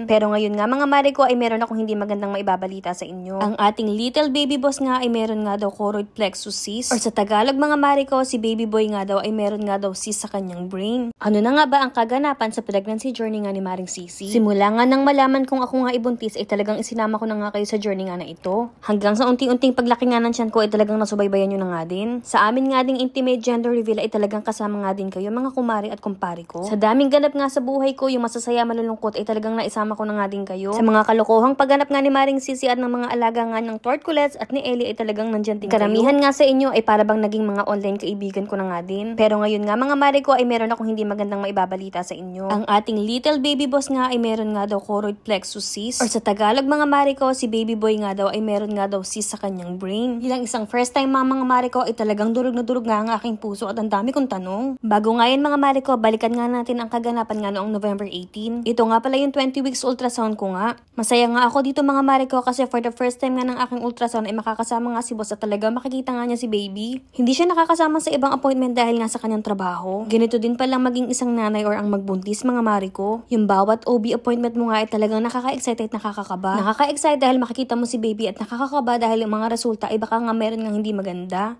Pero ngayon nga mga mare ko ay meron akong hindi magandang maibabalita sa inyo. Ang ating little baby boss nga ay meron nga daw choroid plexus cyst, or sa Tagalog mga mare ko, si baby boy nga daw ay meron nga daw cyst sa kanyang brain. Ano na nga ba ang kaganapan sa pregnancy journey nga ni Maring Sisi? Simula nga nang malaman kong ako nga ibuntis ay talagang isinama ko na nga kayo sa journey nga na ito. Hanggang sa unti-unting paglaki nga ng tiyan ko ay talagang nasubaybayan nyo na nga din. Sa amin nga ding intimate gender reveal ay talagang kasama nga din kayo mga kumari at kumpari ko. Sa daming ganap nga sa buhay ko, yung masasaya malulungkot ay talagang naisama ko na nga din kayo. Sa mga kalokohang pagganap nga ni Maring Sisi at ng mga alaga nga ng Tortculets at ni Ellie ay talagang nandyan din karamihan kayo. Nga sa inyo ay para bang naging mga online kaibigan ko na nga din. Pero ngayon nga mga mare ko ay meron akong hindi magandang maibabalita sa inyo. Ang ating little baby boss nga ay meron nga daw choroid plexus cyst, or sa Tagalog mga mare ko, si baby boy nga daw ay meron nga daw cyst sa kanyang brain. Bilang isang first time mga mare ko ay talagang durog na durog nga ang aking puso at ang dami kong tanong. Bago nga yan mga mare ko, balikan nga natin ang kaganapan nga noong November 18. Ito nga pala yung 20 weeks ultrasound ko nga. Masaya nga ako dito mga mare ko kasi for the first time nga ng aking ultrasound ay makakasama nga si boss at talaga makikita nga niya si baby. Hindi siya nakakasama sa ibang appointment dahil nga sa kanyang trabaho. Ganito din palang maging isang nanay or ang magbuntis mga mare ko. Yung bawat OB appointment mo nga ay talagang nakaka-excite at nakakakaba. Nakaka-excite dahil makikita mo si baby at nakakakaba dahil yung mga resulta ay baka nga meron nga hindi maganda.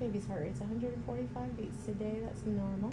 Baby's heart rate's 145 beats a day. That's normal.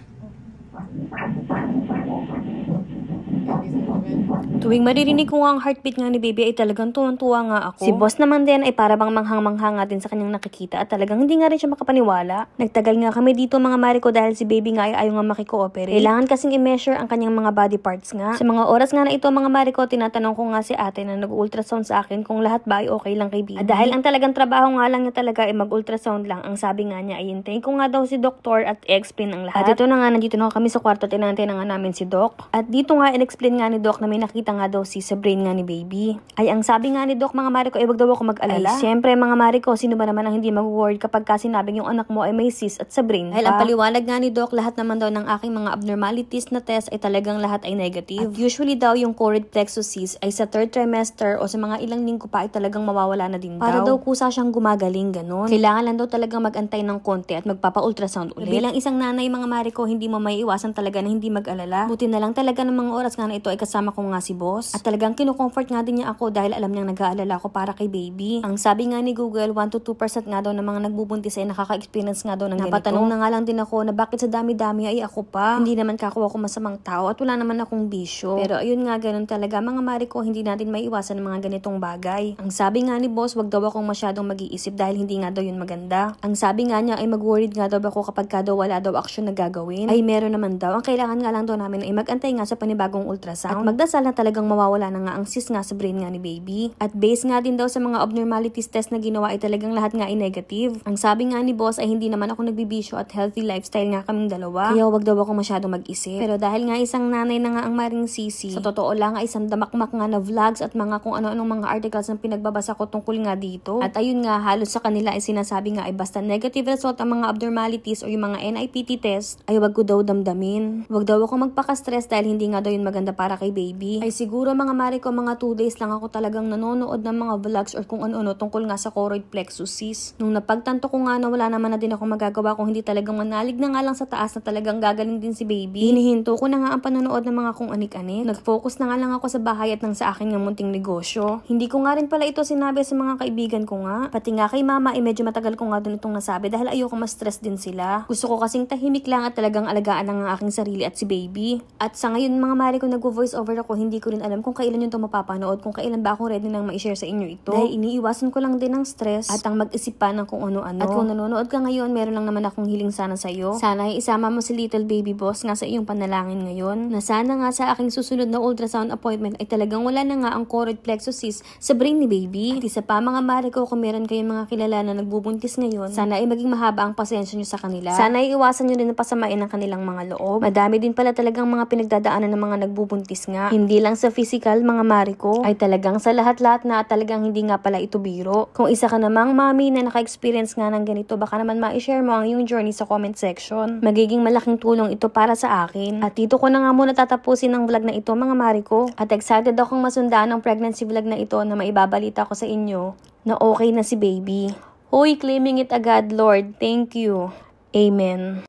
Baby's moving. Tuwing maririnig ko nga ang heartbeat nga ni baby ay talagang tuwang-tuwa nga ako. Si boss naman din ay para bang manghang-mangha nga din sa kanyang nakikita at talagang hindi nga rin siya makapaniwala. Nagtagal nga kami dito mga mare ko dahil si baby nga ay ayaw nga makiko-operate. Kailangan kasing i-measure ang kanyang mga body parts nga. Sa mga oras nga na ito mga mare ko, tinatanong ko nga si ate na nag-ultrasound sa akin kung lahat ba ay okay lang kay baby. At dahil ang talagang trabaho nga lang niya talaga ay mag-ultrasound lang, ang sabi nga niya ay hintayin ko nga daw si doktor at i-explain ang lahat. At ito na nga, nandito na kami sa kwarto at inantay na nga namin si doc. At dito nga in-explain nga ni doc na may nakita nga daw si sa brain nga ni baby. Ay ang sabi nga ni doc mga mare ko ay wag daw ako mag-alala. Ay syempre mga mare ko, sino ba naman ang hindi mag-worry kapag sinabing yung anak mo ay may cyst at sa brain pa. Dahil ang paliwanag nga ni doc, lahat naman daw ng aking mga abnormalities na test ay talagang lahat ay negative. At usually daw yung choroid plexus cyst ay sa 3rd trimester o sa mga ilang linggo pa ay talagang mawawala na din daw. Para daw kusa siyang gumagaling ganon. Kailangan lang daw talagang mag-antay ng konti at magpapa-ultrasound ulit. Bilang isang nanay mga mare ko, hindi mo may iwasan talaga na hindi mag-alala. Buti na lang talaga ng mga oras nga na ito ay kasama ko nga si boss. At talagang kino-comfort nga din niya ako dahil alam niyang nag-aalala ako para kay baby. Ang sabi nga ni Google, 1 to 2% nga daw ng mga nagbubuntis ay nakaka-experience nga daw ng ganito. Napatanong na nga lang din ako na bakit sa dami-dami ay ako pa. Hindi naman ako masamang tao at wala naman akong bisyo. Pero ayun nga, ganun talaga mga mare ko, hindi natin maiwasan ng mga ganitong bagay. Ang sabi nga ni boss, wag daw akong masyadong mag-iisip dahil hindi nga daw yun maganda. Ang sabi nga niya ay mag-worried nga daw ako kapag daw wala daw action na gagawin. Ay meron naman daw. Ang kailangan nga lang daw namin ay mag-antay nga sa panibagong ultrasound. At magdasal na talagang mawawala na nga ang cyst nga sa brain nga ni baby. At based nga din daw sa mga abnormalities test na ginawa ay talagang lahat nga ay negative. Ang sabi nga ni boss ay hindi naman ako nagbibisyo at healthy lifestyle nga kaming dalawa. Kaya wag daw ako masyadong mag-isip. Pero dahil nga isang nanay na nga ang Maring Sisi, sa totoo lang ay isang damakmak nga na vlogs at mga kung ano-anong mga articles ang pinagbabasa ko tungkol nga dito. At ayun nga, halos sa kanila ay sinasabi nga ay basta negative result ang mga abnormalities o yung mga NIPT test ay wag ko daw damdamin. Wag daw ako magpaka-stress dahil hindi nga daw yun maganda para kay baby. Ay siguro mga mare ko, mga 2 days lang ako talagang nanonood ng mga vlogs or kung ano-ano tungkol nga sa choroid plexus cyst. Nung napagtanto ko nga na wala naman na din ako magagawa kung hindi talagang manalig na nga lang sa taas na talagang gagaling din si baby. Hinihinto ko na nga ang panonood ng mga kung anik-anik. Nag-focus na nga lang ako sa bahay at nang sa akin ng munting negosyo. Hindi ko nga rin pala ito sinabi sa mga kaibigan ko nga. Pati nga kay mama ay medyo matagal ko nga din itong nasabi dahil ayoko ma-stress din sila. Gusto ko kasing tahimik lang at talagang alagaan ng aking sarili at si baby. At sa ngayon mga mare ko nag-voice over ako, hindi ko rin alam kung kailan yung ito mapapanood, kung kailan ba ako ready nang ma-share sa inyo ito. Dahil iniiwasan ko lang din ang stress at ang mag-isip pa ng kung ano-ano. At kung nanonood ka ngayon, meron lang naman akong hiling sana sa'yo. Sana ay isama mo si little baby boss nga sa iyong panalangin ngayon. Na sana nga sa aking susunod na ultrasound appointment ay talagang wala na nga ang choroid plexus cyst sa brain ni baby. At isa pa mga mare ko, kung meron kayong mga kilala na nagbubuntis ngayon, sana ay maging mahaba ang pasensya nyo sa kanila. Sana ay iwasan nyo rin na pasamain ang kanilang mga loob. Madami din pala talagang mga pinagdadaanan ng mga nagbubuntis nga. Hindi lang sa physical mga mare ko, ay talagang sa lahat-lahat na talagang hindi nga pala ito biro. Kung isa ka namang mami na naka-experience nga ng ganito, baka naman ma-share mo ang iyong journey sa comment section. Magiging malaking tulong ito para sa akin. At dito ko na nga muna tatapusin ang vlog na ito mga mare ko. At excited akong masundaan ang pregnancy vlog na ito na maibabalita ko sa inyo na okay na si baby. Hoy, claiming it agad Lord. Thank you. Amen.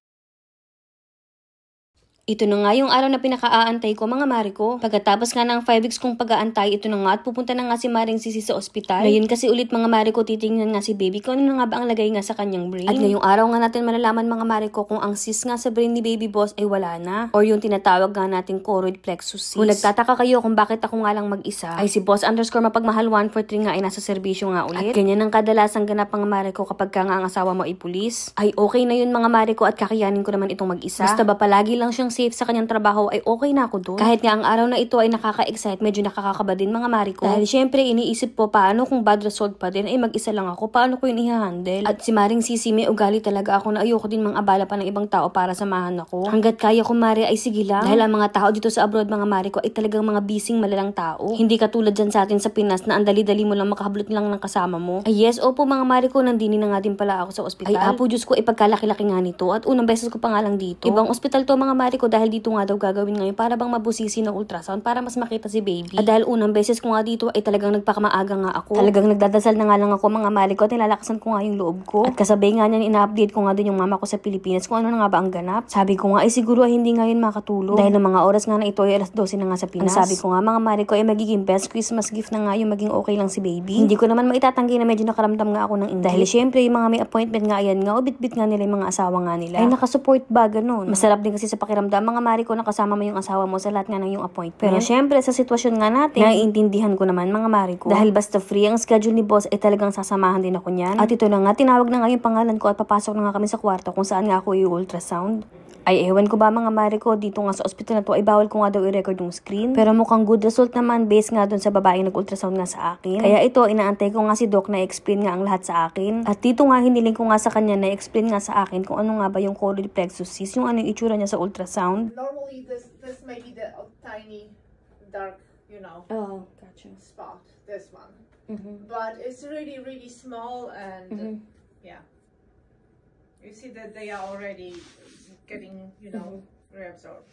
Ito na nga yung araw na pinaka-aantay ko mga mare ko. Pagkatapos nga ng 5 weeks kong pag-aantay, ito na nga at pupunta na nga si Maring Sisi sa ospital. Ngayon kasi ulit mga mare ko titingnan nga si baby kung ano na nga ba ang lagay nga sa kanyang brain. At ngayong araw nga natin malalaman mga mare ko kung ang cyst nga sa brain ni baby boss ay wala na. Or yung tinatawag nga nating choroid plexus cyst. Kung nagtataka kayo kung bakit ako nga lang mag-isa, ay si boss_mapagmahal 143 nga ay nasa serbisyo nga ulit. At ganyan ang kadalasang ganap mga mare ko kapag ka nga ang asawa mo ay pulis. Ay okay na yun mga mare ko at kakayanin ko naman itong mag-isa. Basta ba palagi lang siyang safe sa kanyang trabaho ay okay na ako doon. Kahit nga ang araw na ito ay nakaka-excite, medyo nakakakaba din mga mare ko. Dahil syempre iniisip po paano kung bad result pa din ay mag-isa lang ako, paano ko yun i-handle. At si Maring Sisi may ugali talaga ako na ayoko din mang-abala pa ng ibang tao para samahan ako. Hanggat kaya ko mare ay sige lang. Dahil ang mga tao dito sa abroad mga mare ko ay talagang mga bising malalang tao. Hindi katulad dyan sa atin sa Pinas na ang dali-dali mo lang makahablot lang ng kasama mo. Ay yes, opo mga mare ko, nandini na nga din pala ako sa ospital. Ay apo Diyos ko, ipagkalaki-laki nga nito at unang beses ko pa nga lang dito. Ibang ospital to mga mare ko dahil dito nga daw gagawin ngayon para bang mabusisi ng ultrasound para mas makita si baby. At dahil unang beses ko nga dito ay talagang nagpakamaaga nga ako. Talagang nagdadasal na nga lang ako mga mare ko at nilalakasan ko nga yung loob ko. At kasabay nga niyan ina-update ko nga din yung mama ko sa Pilipinas kung ano na nga ba ang ganap. Sabi ko nga ay siguro ay hindi nga yun makatulog. Dahil ng mga oras nga na ito ay alas 12 na nga sa Pinas. Ang sabi ko nga mga mare ko ay magiging best Christmas gift na nga yung maging okay lang si baby. Hindi ko naman maitatanggi na medyo nakaramdam nga ako ng inggit. Dahil syempre yung mga may appointment nga ayan nga o bit-bit nga nila yung mga asawa nga nila. Ay nakasupport ba ganun? Masarap din kasi sa pakiramdam mga mare ko nakasama mo yung asawa mo sa lahat nga ng yung appointment. Pero syempre sa sitwasyon nga natin, naiintindihan ko naman mga mare ko. Dahil basta free ang schedule ni boss ay talagang sasamahan din ako niyan. At ito na nga, tinawag na nga yung pangalan ko at papasok na nga kami sa kwarto kung saan nga ako i-ultrasound. Ay ewan ko ba mga mare ko, dito nga sa ospital na to ay bawal ko nga daw i-record yung screen. Pero mukhang good result naman based nga dun sa babaeng nag-ultrasound nga sa akin. Kaya ito, inaantay ko nga si Doc na explain nga ang lahat sa akin. At dito nga hiniling ko nga sa kanya na explain nga sa akin kung ano nga ba yung choroid plexus cyst, yung ano yung itsura niya sa ultrasound. Normally, this may be the tiny, dark, you know, Gotcha. spot. This one, but it's really, really small, and yeah, you see that they are already getting, you know, reabsorbed.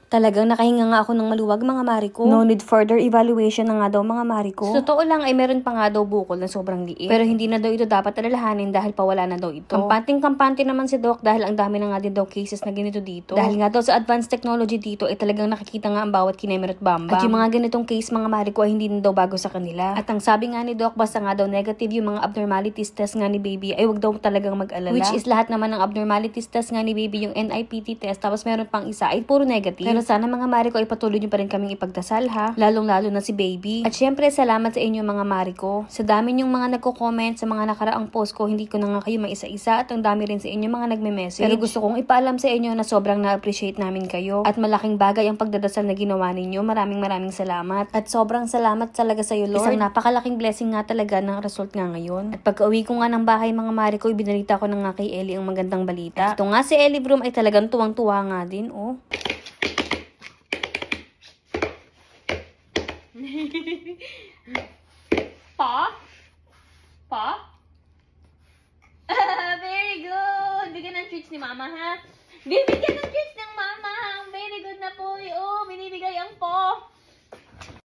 Talagang nakahinga nga ako ng maluwag mga mare ko. No need further evaluation na nga daw mga mare ko. Sa totoo lang ay meron pa nga daw bukol na sobrang liit. Pero hindi na daw ito dapat alalahanin dahil pawala na daw ito. Kampanting-kampante naman si Doc dahil ang dami na nga din daw cases na ganito dito. Dahil nga daw sa advanced technology dito ay talagang nakikita nga ang bawat kinemer at bambang. At yung mga ganitong case mga mare ko ay hindi na daw bago sa kanila. At ang sabi nga ni Doc basta nga daw negative yung mga abnormalities test nga ni baby ay wag daw talagang mag-alala. Which is lahat naman ng abnormalities test nga ni baby yung NIPT test tapos meron pang isa ay puro negative. Pero sana mga mare ko ay patuloy nyo pa rin kaming ipagdasal ha. Lalong-lalo na si baby. At syempre salamat sa inyo mga mare ko. Sa dami nyong mga nagko-comment sa mga nakaraang post ko, hindi ko na nga kayo maisa-isa at ang dami rin sa inyo mga nagme-message. Pero gusto kong ipaalam sa inyo na sobrang na-appreciate namin kayo. At malaking bagay ang pagdadasal na ginawa ninyo. Maraming salamat. At sobrang salamat talaga sa iyo Lord. Isang napakalaking blessing nga talaga ng result nga ngayon. At pagka-uwi ko nga ng bahay mga mare ko, ibinalita ko na nga kay Ellie ang magandang balita. Ito nga si Ellie Broom ay talagang tuwang-tuwa nga din oh. Pa? Very good! Bigyan ng treats ni Mama, ha? Bibigyan ng treats